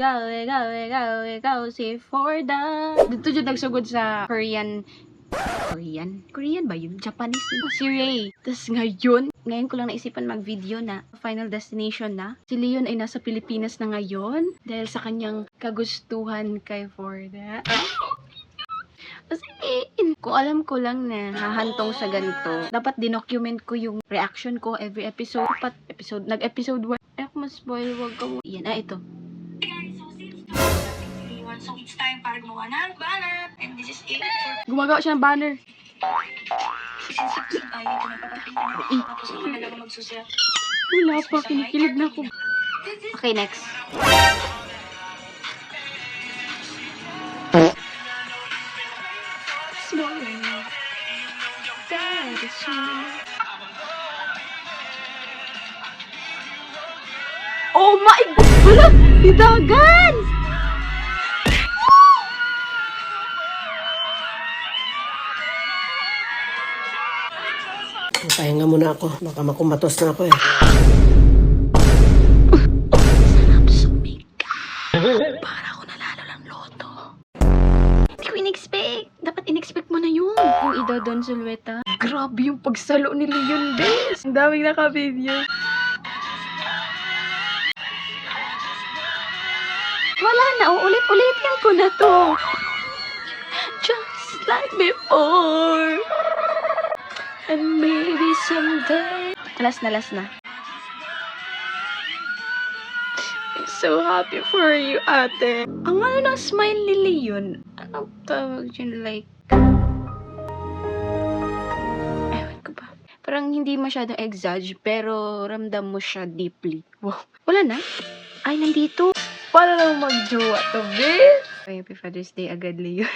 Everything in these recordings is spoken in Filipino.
ikaw, si Forda. Dito dyan nagsugod sa Korean ba yun? Japanese yun. Si Ray. Tapos ngayon ko lang naisipan mag-video na Final Destination na. Si Leon ay nasa Pilipinas na ngayon dahil sa kanyang kagustuhan kay Forda. Kasi kung alam ko lang na hahantong sa ganito, dapat dinocument ko yung reaction ko every episode. Dapat nag-episode 1. Ako mas-spoil, wag ka mo. Yan, ito. So it's time para gumawa ng banner. And this is it for... Gumagawa siya ng banner. Since ay ito na papapin. Tapos ako na lang magsusulat. Wala pa, kinikilig na ako. Okay, next. Oh my God! Wala! Didagan! Pahinga muna ako. Baka makumatos na ako eh. Sarap sumika. Para ako nanalo ng loto. Hindi ko in-expect. Dapat in-expect mo na yun. Yung Ida Don Zulueta. Grabe yung pagsalo ni Leon, bes. Ang daming naka-video. Wala na. Uulit-ulitin ko na to. Just like before. And maybe someday. Last na. I'm so happy for you, ate. Ang ano ng smile ni Leon. Anong tawag dyan, like... Ewan ko ba. Parang hindi masyadong exage, pero ramdam mo siya deeply. Wow. Wala na? Ay, nandito. Para lang mag-jowa to, bitch. Ay, Happy Father's Day agad, Leon.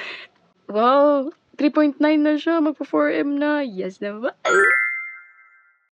Wow. 3.9 na siya. Magpa 4M na. Yes naman.